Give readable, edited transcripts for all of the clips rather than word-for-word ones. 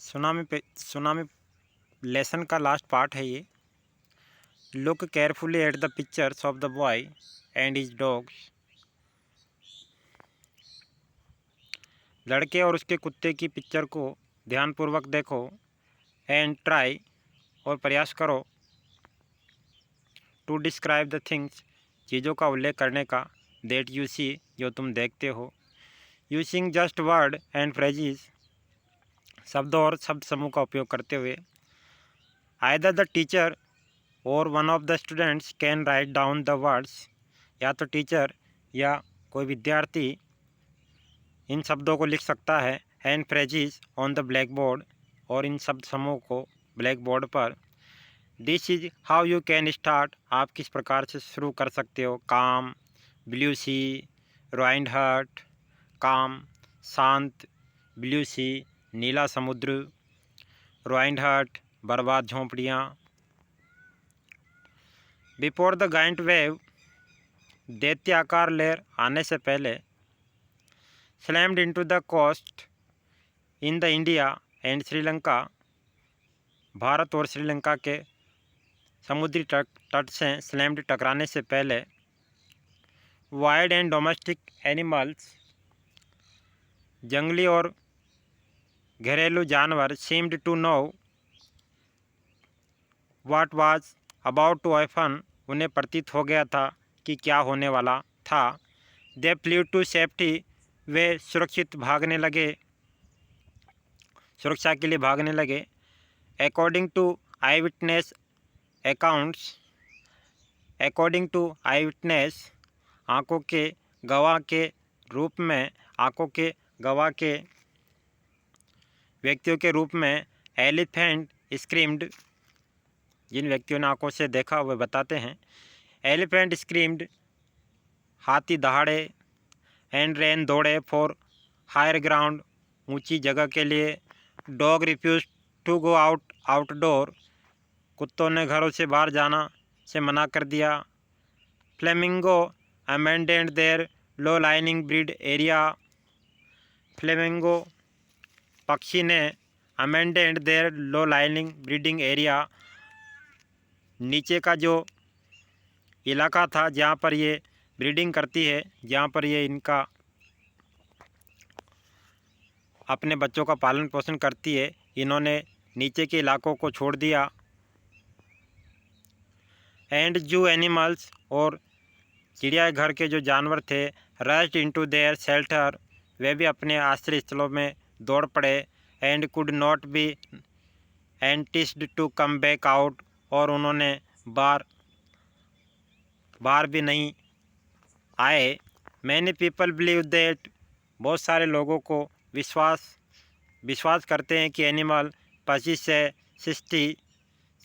Tsunami lesson का last part है ये। Look carefully at the pictures of the boy and his dogs. लड़के और उसके कुत्ते की पिक्चर को ध्यानपूर्वक देखो। एंड ट्राई, और प्रयास करो, टू डिस्क्राइब द थिंग्स, चीज़ों का उल्लेख करने का, दैट यू सी, जो तुम देखते हो। Using just word and phrases, शब्दों और शब्द समूह का उपयोग करते हुए। आइदर द टीचर और one of the students can write down the words, या तो टीचर या कोई विद्यार्थी इन शब्दों को लिख सकता है। And phrases on the black board, और इन शब्द समूह को ब्लैक बोर्ड पर। This is how you can start, आप किस प्रकार से शुरू कर सकते हो। काम, ब्लू सी, रॉइंड हर्ट। काम, शांत, ब्लू सी, नीला समुद्र। रॉइंड हर्ट, बर्बाद झोंपड़ियाँ। बिफोर द गाइंट वेव, दैत्याकार लहर आने से पहले। Slammed into the coast in the India and Sri Lanka, Bharat और श्रीलंका के समुद्री तट से स्लैम्ड टकराने से पहले। वाइल्ड एंड डोमेस्टिक एनिमल्स, जंगली और घरेलू जानवर। Seemed to know what was about to happen, उन्हें प्रतीत हो गया था कि क्या होने वाला था। दे फ्लू टू सेफ्टी, वे सुरक्षित भागने लगे, सुरक्षा के लिए भागने लगे। According to eye witness accounts, according to eye witness, आँखों के गवाह के रूप में, आँखों के गवाह के व्यक्तियों के रूप में। एलिफेंट स्क्रीम्ड, जिन व्यक्तियों ने आँखों से देखा वे बताते हैं। एलिफेंट स्क्रीम्ड, हाथी दहाड़े। एंड रेन, दौड़े। फॉर हायर ग्राउंड, ऊंची जगह के लिए। Dog refuse to go outdoor, कुत्तों ने घरों से बाहर जाना से मना कर दिया। Flamingo amended their low lining breed area, flamingo पक्षी ने amended their low lining breeding area, नीचे का जो इलाका था जहाँ पर ये ब्रीडिंग करती है, जहाँ पर ये इनका अपने बच्चों का पालन पोषण करती है, इन्होंने नीचे के इलाकों को छोड़ दिया। एंड जू एनिमल्स, और चिड़ियाघर के जो जानवर थे। रश्ड इनटू देयर शेल्टर, वे भी अपने आश्रय स्थलों में दौड़ पड़े। And could not be enticed to come back out, और उन्होंने बार भी नहीं आए। मैनी पीपल बिलीव दैट, बहुत सारे लोगों को विश्वास करते हैं कि एनिमल 25 से 60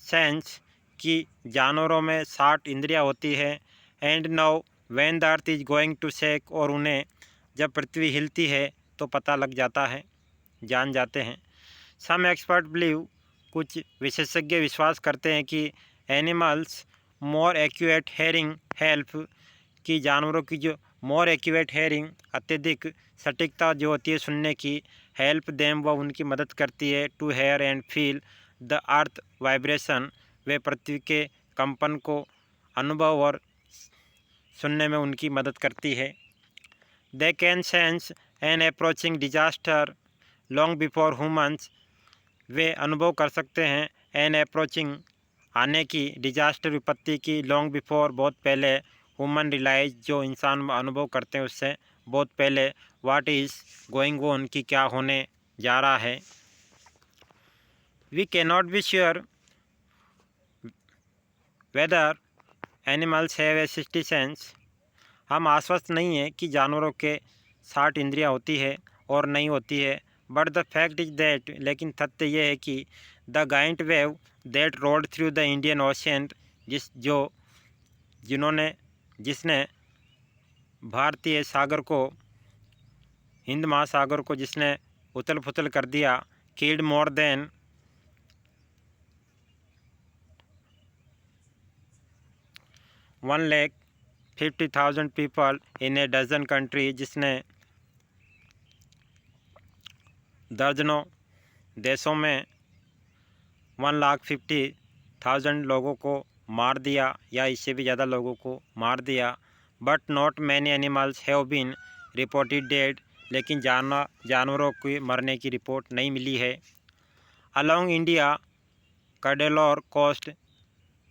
सेंस की जानवरों में 60 इंद्रियां होती है। And now when the earth is going to shake, और उन्हें जब पृथ्वी हिलती है तो पता लग जाता है, जान जाते हैं। सम एक्सपर्ट बिलीव, कुछ विशेषज्ञ विश्वास करते हैं कि animals more accurate hearing help, कि जानवरों की जो मोर एक्यूरेट हेयरिंग, अत्यधिक सटीकता जो होती है सुनने की। हेल्प देम, वह उनकी मदद करती है। To hear and feel the earth vibration, वे पृथ्वी के कंपन को अनुभव और सुनने में उनकी मदद करती है। They can sense an approaching disaster long before humans, वे अनुभव कर सकते हैं एन अप्रोचिंग, आने की, डिजास्टर विपत्ति की। लॉन्ग बिफोर, बहुत पहले। ह्यूमन रियलाइज, जो इंसान अनुभव करते हैं उससे बहुत पहले। व्हाट इज़ गोइंग ऑन, की क्या होने जा रहा है। We can not be sure whether animals have a 60 sense, हम आश्वस्त नहीं हैं कि जानवरों के 60 इंद्रियां होती है और नहीं होती है। But the fact is that, लेकिन तथ्य यह है कि the giant wave that road through the Indian ocean, जिसने भारतीय सागर को, हिंद महासागर को जिसने उथल पुथल कर दिया। Killed more than 1,50,000 people in a dozen country, जिसने देशों में 1,50,000 लोगों को मार दिया या इससे भी ज़्यादा लोगों को मार दिया। But not many animals have been reported dead, लेकिन जानवरों के मरने की रिपोर्ट नहीं मिली है। अलोंग इंडिया कैडेलोर कोस्ट,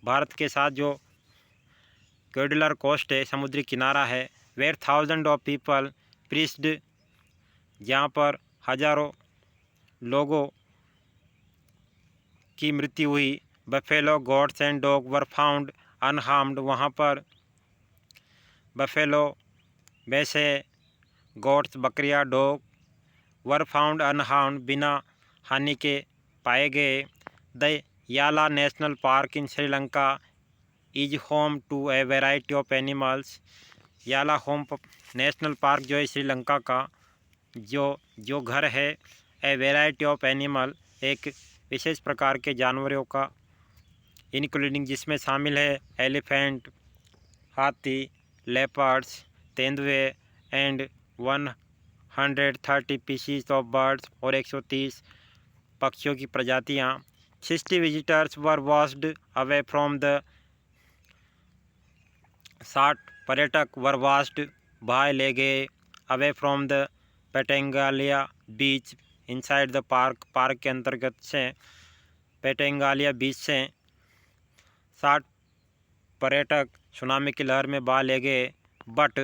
भारत के साथ जो कैडेलर कोस्ट है, समुद्री किनारा है, where thousand of people perished, जहाँ पर हजारों लोगों की मृत्यु हुई। Buffalo goats and dog were found unharmed, वहाँ पर बफेलो वैसे गोट्स बकरियाँ डॉग वर फाउंड अनहार्म्ड, बिना हानि के पाए गए। The Yala national park in Sri Lanka is home to a variety of animals, Yala home national park जो है श्रीलंका का जो घर है, ए वेराइटी ऑफ एनिमल, एक विशेष प्रकार के जानवरों का, इंक्लूडिंग जिसमें शामिल है एलिफेंट, हाथी, लेपर्ड्स, तेंदुए एंड 130 पीसीज ऑफ बर्ड्स, और 130 पक्षियों की प्रजातियाँ। 60 visitors were washed away from the, 60 पर्यटक वर वॉश्ड बाहर ले गए, away from the Patanangala beach inside the park, park के अंतर्गत से पेटेंगालिया बीच से 60 पर्यटक सुनामी की लहर में बाहर ले गए। But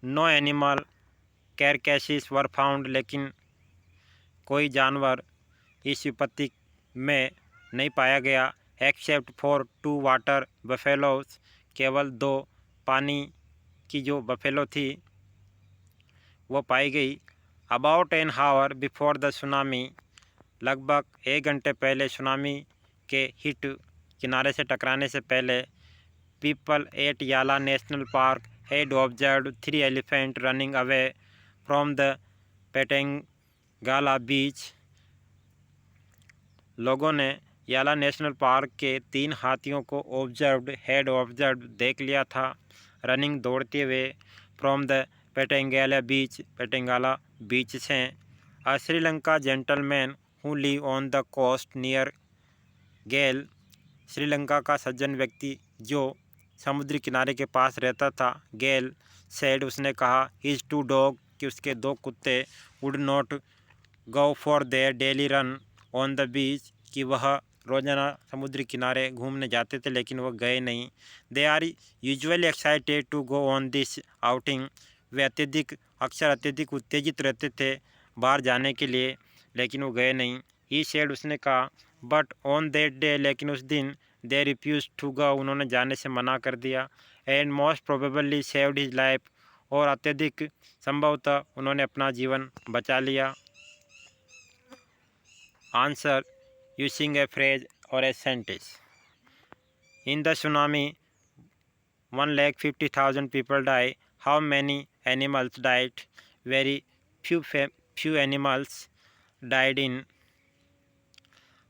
no animal carcasses were found, लेकिन कोई जानवर इस विपत्ति में नहीं पाया गया। एक्सेप्ट फॉर 2 वाटर बफेलोज, केवल 2 पानी की जो बफेलो थी वो पाई गई। About an hour before the tsunami, लगभग 1 घंटे पहले सुनामी के हिट किनारे से टकराने से पहले, people at Yala national park had observed 3 elephant running away from the Patanangala beach, लोगों ने याला नेशनल पार्क के 3 हाथियों को ऑब्जर्व्ड देख लिया था, रनिंग दौड़ते हुए, फ्रॉम द पेटेंगाला बीच से। A Sri Lanka gentleman who live on the coast near Galle, Sri Lanka का सज्जन व्यक्ति जो समुद्री किनारे के पास रहता था, गेल सेड, उसने कहा, हिज 2 डॉग, कि उसके 2 कुत्ते, would not go for their daily run on the beach, कि वह रोजाना समुद्री किनारे घूमने जाते थे लेकिन वह गए नहीं। They are usually excited to go on this outing, वे अक्सर अत्यधिक उत्तेजित रहते थे बाहर जाने के लिए, लेकिन वो गए नहीं। ही सेड, उसने कहा, बट ऑन दैट डे, लेकिन उस दिन, दे रिफ्यूज टू गो, उन्होंने जाने से मना कर दिया। And most probably saved his life, और अत्यधिक संभवतः उन्होंने अपना जीवन बचा लिया। आंसर यूजिंग ए फ्रेज और a sentence. In the tsunami 1,50,000 people die. How many animals died? Very few animals died in.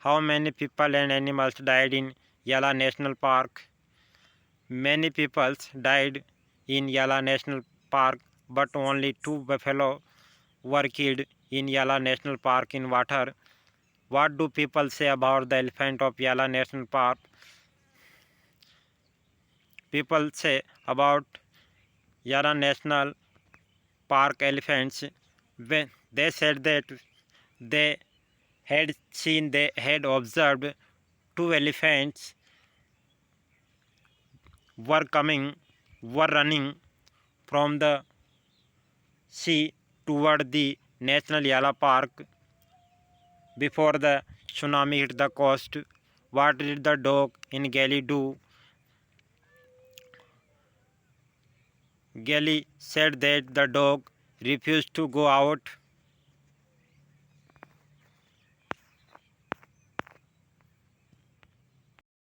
How many people and animals died in Yala National Park? Many people died in Yala National Park, but only 2 buffalo were killed in Yala National Park in water. What do people say about the elephant of Yala National Park? People say about Yala National Park elephants, when they said that they had observed 2 elephants were running from the sea toward the National Yala Park before the tsunami hit the coast. What did the dog in Galley do? Galley said that the dog refused to go out